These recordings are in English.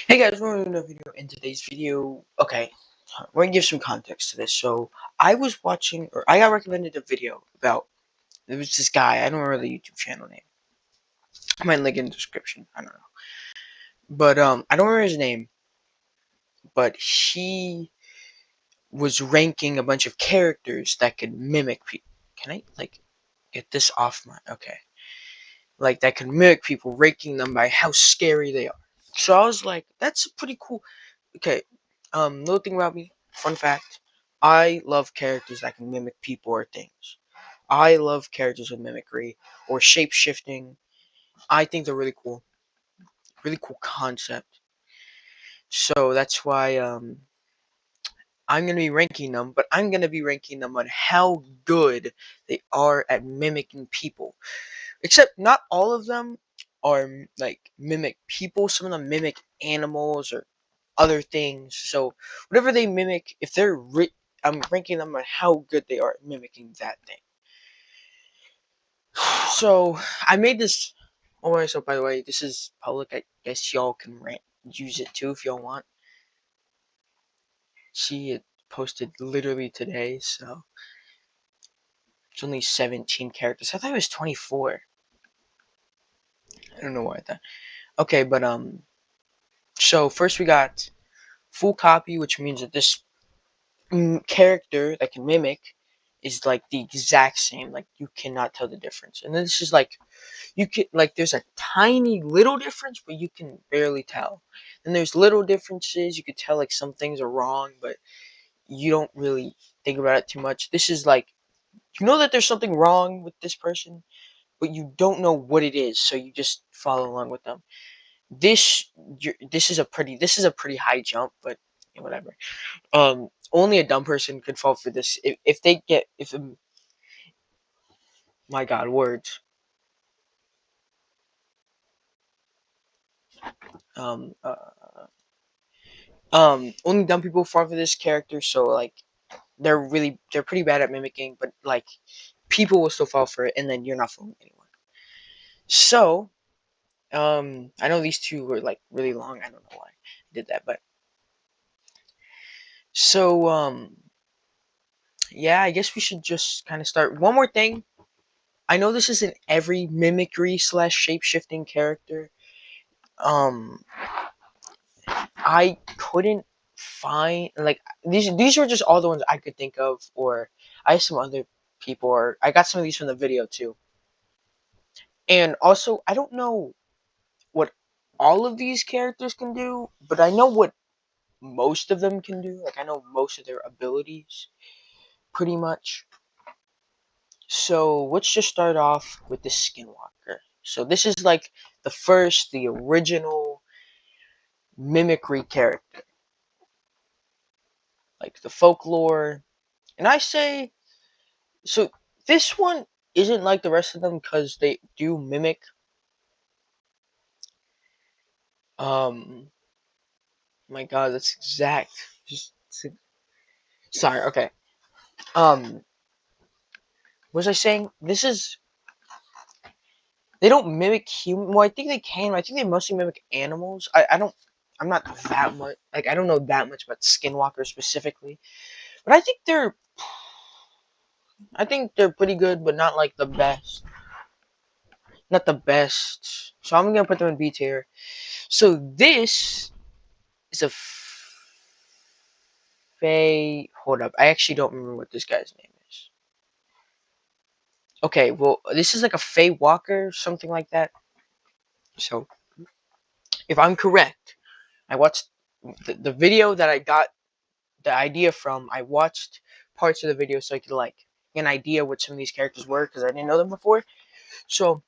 Hey guys, we're doing a video. In today's video, okay, we're gonna give some context to this. So, I was watching, or I got recommended a video about, there was this guy, I don't remember the YouTube channel name. I might link in the description, I don't know. But, I don't remember his name, but he was ranking a bunch of characters that could mimic people. Can I, like, get this off my, okay. Like, that could mimic people, ranking them by how scary they are. So I was like, that's pretty cool. Okay, little thing about me, fun fact. I love characters that can mimic people or things. I love characters with mimicry or shape shifting. I think they're really cool concept. So that's why I'm gonna be ranking them, but I'm gonna be ranking them on how good they are at mimicking people. Except not all of them are like mimic people. Some of them mimic animals or other things. So whatever they mimic, if I'm ranking them on how good they are at mimicking that thing. So I made this. Oh, right, so by the way, this is public. I guess y'all can use it too if y'all want. See, it posted literally today, so it's only 17 characters. I thought it was 24. I don't know why I thought. Okay, but so first we got full copy, which means that this character that can mimic is like the exact same. Like you cannot tell the difference. And then this is like you can like there's a tiny little difference, but you can barely tell. And there's little differences. You could tell like some things are wrong, but you don't really think about it too much. This is like you know that there's something wrong with this person, but you don't know what it is, so you just follow along with them. This this is a pretty high jump, but whatever. Only a dumb person could fall for this. If they get my God, words. Um, uh, Only dumb people fall for this character. So like, they're pretty bad at mimicking, but like, people will still fall for it, and then you're not fooling anyone. So, I know these two were like really long. I don't know why I did that, but so yeah, I guess we should just kind of start. One more thing. I know this isn't every mimicry slash shape shifting character. Um, I couldn't find like these were just all the ones I could think of, or I have some other people, or I got some of these from the video too. And also, I don't know what all of these characters can do, but I know what most of them can do. Like I know most of their abilities, pretty much. So let's just start off with the Skinwalker. So this is like the original mimicry character, like the folklore. And I say so this one isn't like the rest of them because they do mimic. Um, my God, that's exact. Just sorry. Okay. Um, what was I saying? This is they don't mimic human. Well, I think they can. I think they mostly mimic animals. I don't. I'm not that much. Like I don't know that much about Skinwalker specifically, but I think they're pretty good, but not like the best. Not the best. So I'm gonna put them in B tier. So this is a Faye. Hold up. I actually don't remember what this guy's name is. Okay, well, this is like a Faye Walker, something like that. So, if I'm correct, I watched the video that I got the idea from. I watched parts of the video so I could like get an idea what some of these characters were because I didn't know them before. So,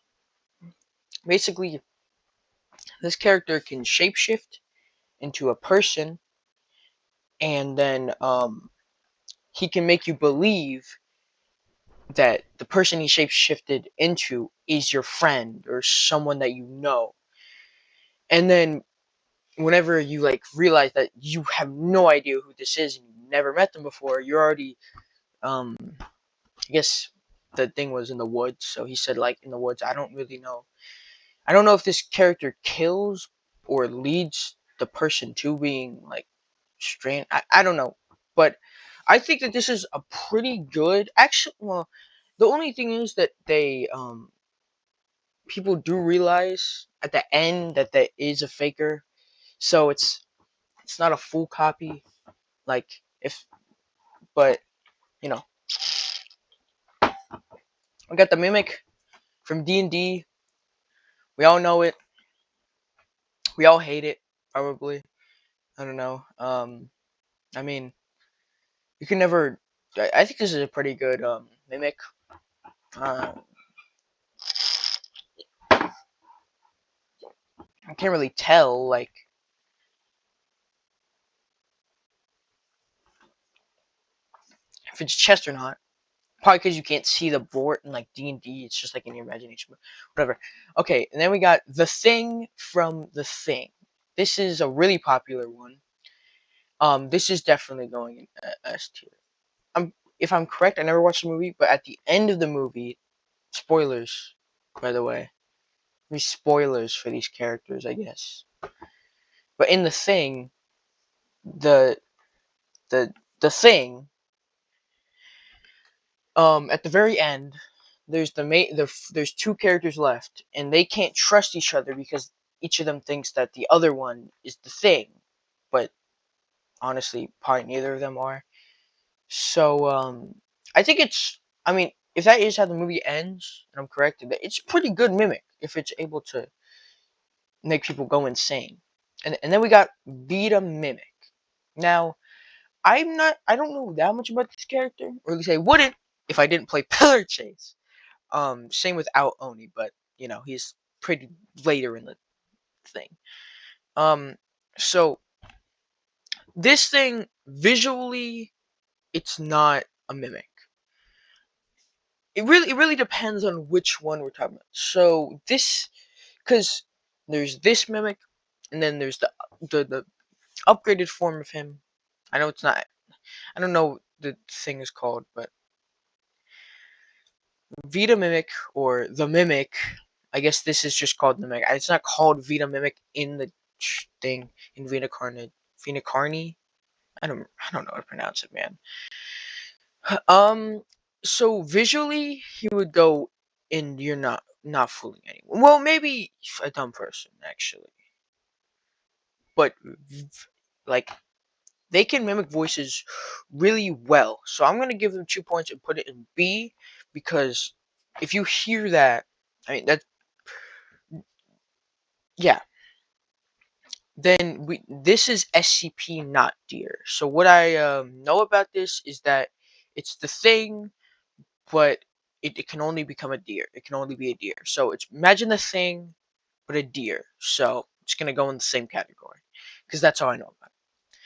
basically, this character can shapeshift into a person, and then he can make you believe that the person he shapeshifted into is your friend or someone that you know. And then whenever you like realize that you have no idea who this is and you've never met them before, you're already I guess the thing was in the woods, so he said like in the woods. I don't really know. I don't know if this character kills or leads the person too being like strange. I don't know, but I think that this is a pretty good. Actually, well, the only thing is that they people do realize at the end that there is a faker, so it's not a full copy. Like if, but you know, we got the mimic from D&D. We all know it. We all hate it. Probably. I don't know. I mean, you can never. I think this is a pretty good mimic. Uh, I can't really tell like if it's chest or not. Probably because you can't see the board in like D&D. It's just like in your imagination. But whatever. Okay, and then we got the Thing from the Thing. This is a really popular one. This is definitely going in S tier. If I'm correct, I never watched the movie, but at the end of the movie, spoilers, by the way, these spoilers for these characters, I guess. But in the Thing, the the the Thing, at the very end, there's there's two characters left, and they can't trust each other because each of them thinks that the other one is the Thing, but honestly, probably neither of them are. So, I think it's. I mean, if that is how the movie ends, and I'm correct, it's a pretty good mimic if it's able to make people go insane. And then we got Vita Mimic. Now, I don't know that much about this character, or at least I wouldn't if I didn't play Pillar Chase. Same with Out Oni, but he's pretty later in the thing. Um, so this thing visually, it's not a mimic. It really depends on which one we're talking about. So this, because there's this mimic, and then there's the upgraded form of him. I know it's not. I don't know what the thing is called, but Vita Mimic or the Mimic. I guess this is just called the Mimic. It's not called Vita Mimic in the thing in Vita Carne. Vita Carne. I don't know how to pronounce it, man. Um. So visually, he would go in. You're not fooling anyone. Well, maybe a dumb person actually, but like they can mimic voices really well. So I'm gonna give them 2 points and put it in B because if you hear that, I mean that, yeah. Then this is SCP, not deer. So what I know about this is that it's the thing, but it can only become a deer. It can only be a deer. So it's imagine the thing, but a deer. So it's gonna go in the same category because that's all I know about it.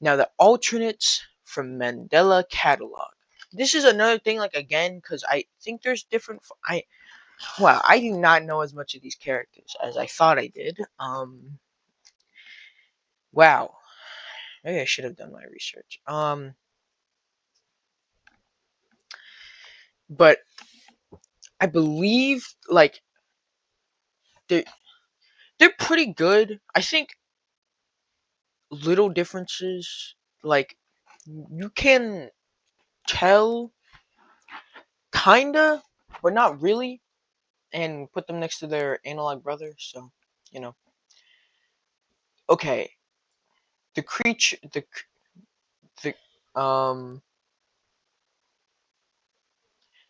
Now the alternates from Mandela Catalog. This is another thing, like again, because I think there's different. I do not know as much of these characters as I thought I did. Wow, maybe I should have done my research. But I believe like they they're pretty good. I think little differences, like you can tell kinda, but not really, and put them next to their analog brothers. So you know, okay, the creature, the um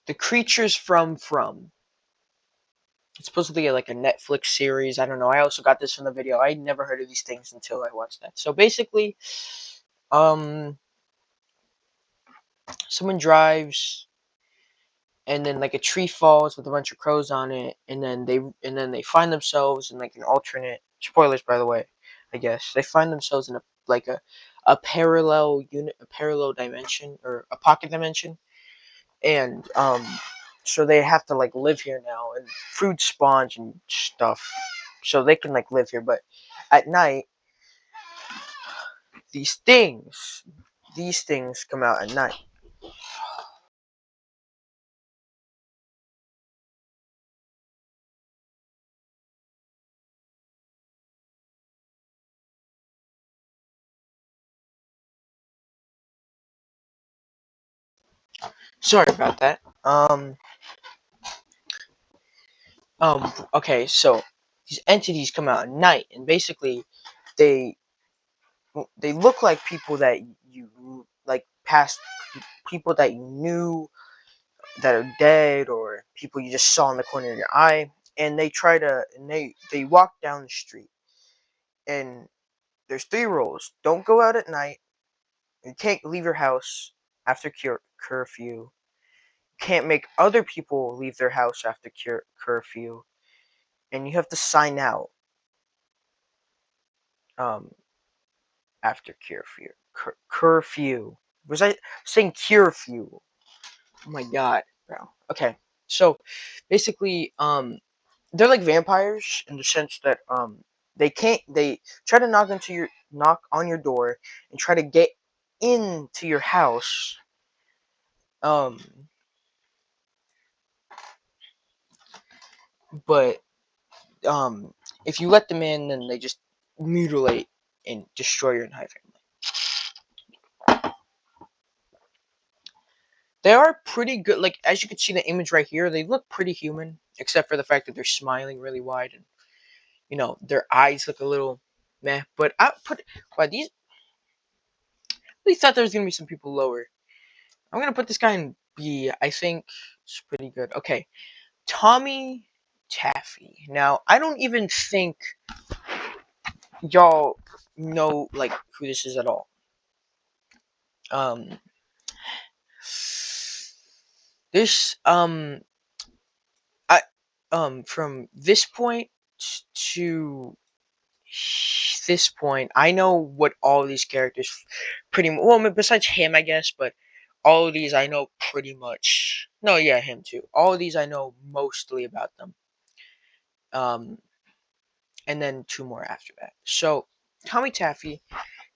the creatures from. It's supposed to be like a Netflix series. I don't know. I also got this from the video. I never heard of these things until I watched that. So basically, um, someone drives, and then like a tree falls with a bunch of crows on it, and then they find themselves in like an alternate. Spoilers, by the way. I guess they find themselves in a parallel unit, a parallel dimension, or a pocket dimension, and so they have to like live here now, and food spawns and stuff, so they can like live here. But at night, these things, these things come out at night. Sorry about that. Okay, so these entities come out at night, and basically, they they look like people that you like past people that you knew that are dead, or people you just saw in the corner of your eye, and they walk down the street, and there's three rules: don't go out at night, you can't leave your house after curfew, can't make other people leave their house after curfew, and you have to sign out um, after curfew. Curfew. Was I saying curfew? Oh my god, bro. Okay, so basically, they're like vampires in the sense that they try to knock on your door and try to get into your house. Um, but um, if you let them in, then they just mutilate and destroy your entire family. They are pretty good. Like, as you can see in the image right here, they look pretty human, except for the fact that they're smiling really wide, and their eyes look a little meh. But I put why these. At least thought there was gonna be some people lower. I'm gonna put this guy in B. I think it's pretty good. Okay, Tommy Taffy. Now I don't even think y'all know like who this is at all. Um, this I from this point to this point, I know what all these characters pretty much. Well, besides him, I guess, but all of these I know pretty much. No, yeah, him too. All of these I know mostly about them. Um, and then two more after that. So Tommy Taffy,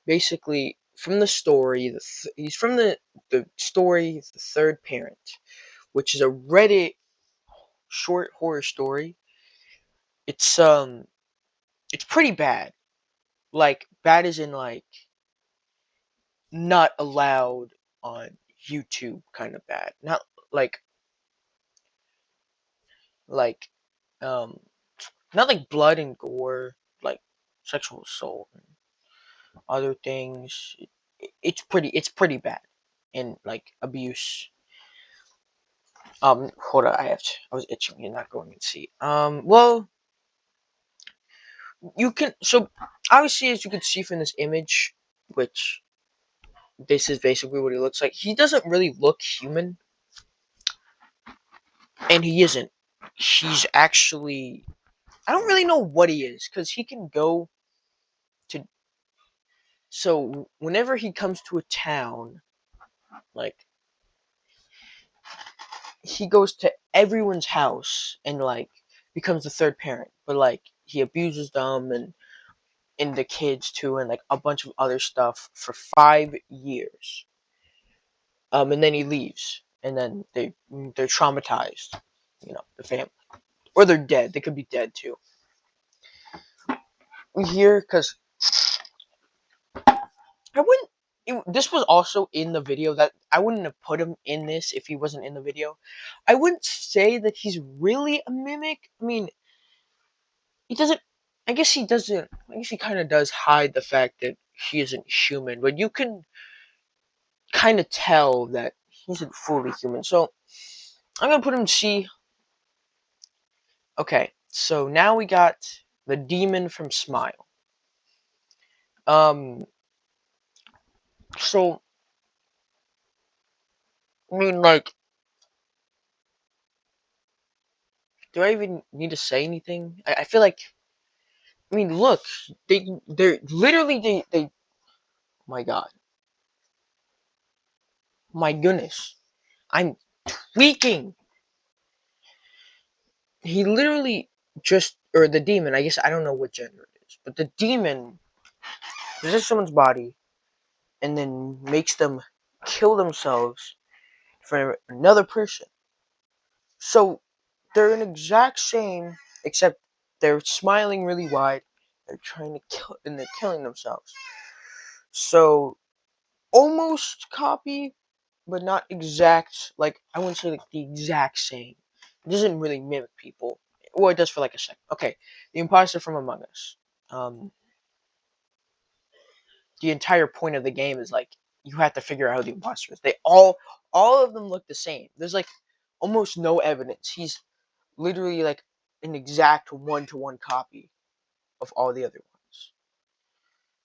basically from the story, he's from the story, the third parent, which is a Reddit short horror story. It's it's pretty bad. Like bad as in like not allowed on YouTube kind of bad. Not like like um not like blood and gore, like sexual assault and other things. It's pretty bad. And like abuse. Hold on, I was itching, you're not going to see. Well, you can so obviously as you can see from this image, which this is basically what he looks like. He doesn't really look human, and he isn't. He's actually I don't really know what he is because he can go to. So whenever he comes to a town, like he goes to everyone's house and like becomes the third parent, but like he abuses them and the kids too, and like a bunch of other stuff for 5 years. And then he leaves, and then they're traumatized, the family, or they're dead. They could be dead too. We hear because I wouldn't. This was also in the video that I wouldn't have put him in this if he wasn't in the video. I wouldn't say that he's really a mimic. I mean, he doesn't. I guess he doesn't. I guess he kind of does hide the fact that he isn't human, but you can kind of tell that he isn't fully human. So I'm gonna put him C. Okay, so now we got the demon from Smile. Um, so I mean, like, do I even need to say anything? I feel like, I mean, look, they're literally, my God, my goodness, I'm tweaking. He literally or the demon, I guess, I don't know what gender it is, but the demon possesses someone's body and then makes them kill themselves for another person. So they're an exact same, except they're smiling really wide. They're trying to kill, and they're killing themselves. So almost copy, but not exact. Like I wouldn't say like the exact same. It doesn't really mimic people. Well, it does for like a second. Okay, the imposter from Among Us. Um, the entire point of the game is like you have to figure out who the imposter is. They all of them look the same. There's like almost no evidence. He's literally like an exact one-to-one copy of all the other ones.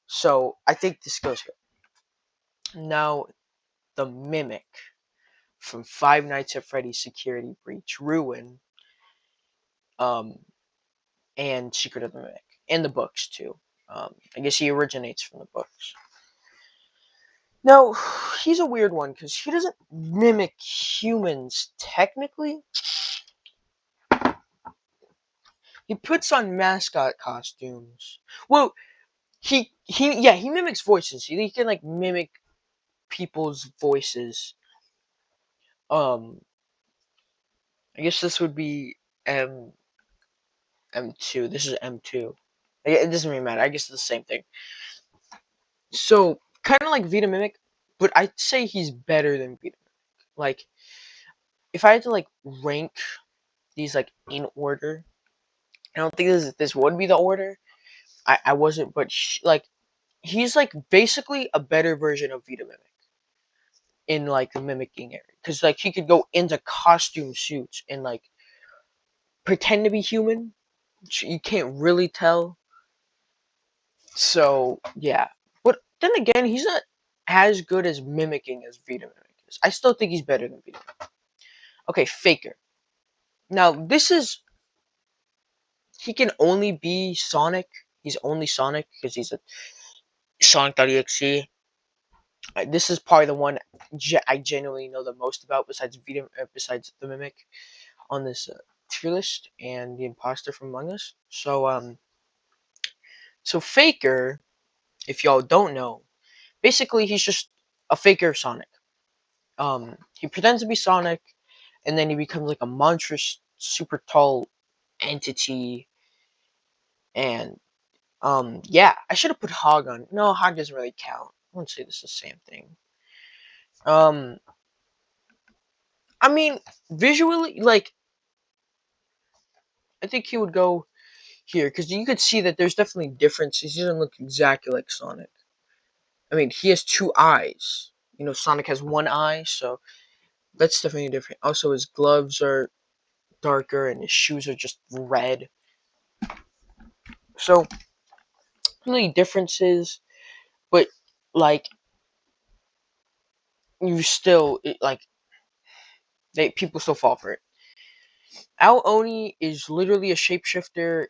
So I think this goes here. Now the mimic from Five Nights at Freddy's Security Breach, Ruin, um, and Secret of the Mimic, and the books too. I guess he originates from the books. Now, he's a weird one because he doesn't mimic humans technically. He puts on mascot costumes. Well, he mimics voices. He can like mimic people's voices. Um, I guess this would be M2. This is M2. It doesn't really matter. I guess it's the same thing. So kind of like Vita Mimic, but I'd say he's better than Vita Mimic. Like if I had to like rank these like in order, I don't think this would be the order. I wasn't, but like he's like basically a better version of Vita Mimic in like the mimicking area, because like he could go into costume suits and like pretend to be human. You can't really tell. So yeah, but then again, he's not as good as mimicking as Vita Mimic is. I still think he's better than Vita Mimic. Okay, Faker. Now this is he can only be Sonic. He's only Sonic because he's a Sonic.exe. This is probably the one I genuinely know the most about besides besides the Mimic on this tier list and the Imposter from Among Us. So Faker, if y'all don't know, basically he's just a faker of Sonic. He pretends to be Sonic, and then he becomes like a monstrous, super tall entity. And yeah, I should have put Hog on. No, Hog doesn't really count. I wouldn't say this is the same thing. Um, I mean, visually, like I think he would go here because you could see that there's definitely differences. He doesn't look exactly like Sonic. I mean, he has two eyes. You know, Sonic has one eye, so that's definitely different. Also, his gloves are darker and his shoes are just red. So, really differences, but like you still like people still fall for it. Al Oni is literally a shapeshifter.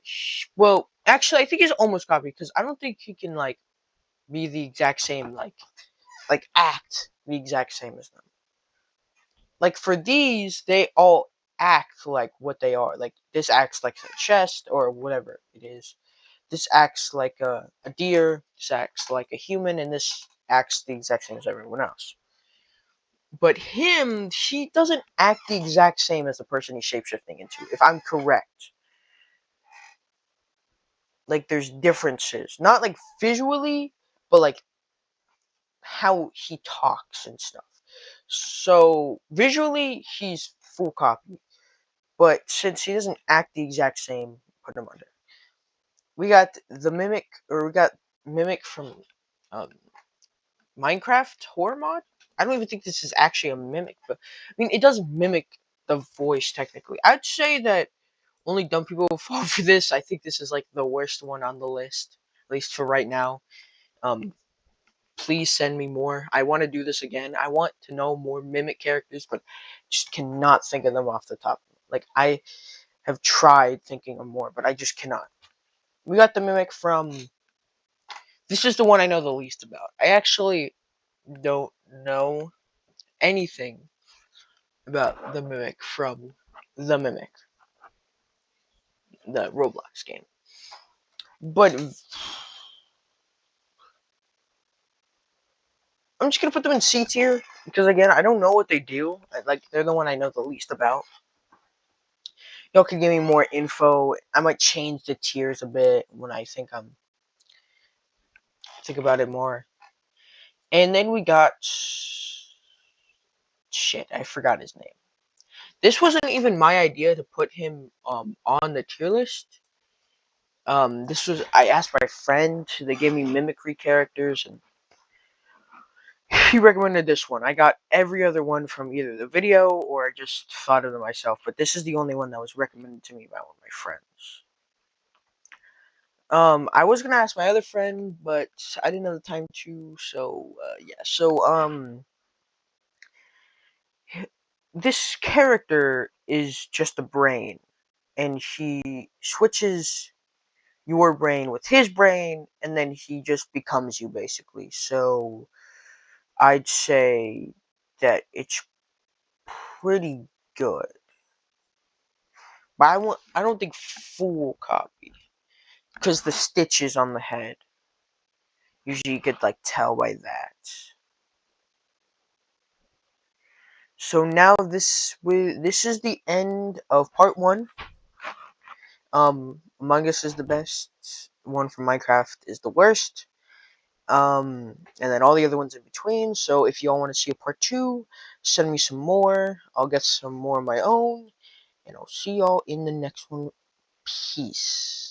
Well, actually, I think he's almost copied because I don't think he can like be the exact same like act the exact same as them. Like for these, they all act like what they are. Like this acts like a chest or whatever it is. This acts like a deer. This acts like a human, and this acts the exact same as everyone else. But him, he doesn't act the exact same as the person he's shapeshifting into, if I'm correct. Like there's differences. Not like visually, but like how he talks and stuff. So visually he's full copy. But since he doesn't act the exact same, put him under. We got Mimic from um, Minecraft horror mod. I don't even think this is actually a mimic, but I mean it does mimic the voice technically. I'd say that only dumb people will fall for this. I think this is like the worst one on the list, at least for right now. Um, please send me more. I want to do this again. I want to know more mimic characters, but just cannot think of them off the top. Like I have tried thinking of more, but I just cannot. We got the mimic from. This is the one I know the least about. I actually don't know anything about the mimic from the Mimic, the Roblox game. But I'm just gonna put them in C tier because again, I don't know what they do. Like they're the one I know the least about. Y'all can give me more info. I might change the tiers a bit when I think about it more. And then we got shit, I forgot his name. This wasn't even my idea to put him on the tier list. This was I asked my friend. They gave me Mimicry characters, and he recommended this one. I got every other one from either the video or I just thought of them myself. But this is the only one that was recommended to me by one of my friends. I was gonna ask my other friend, but I didn't have the time to. So yeah. So this character is just a brain, and he switches your brain with his brain, and then he just becomes you basically. So I'd say that it's pretty good, but I don't think full copy because the stitches on the head. Usually, you could like tell by that. So now this is the end of part one. Among Us is the best. One from Minecraft is the worst. And then all the other ones in between. So if y'all want to see a part two, send me some more. I'll get some more of my own. And I'll see y'all in the next one. Peace.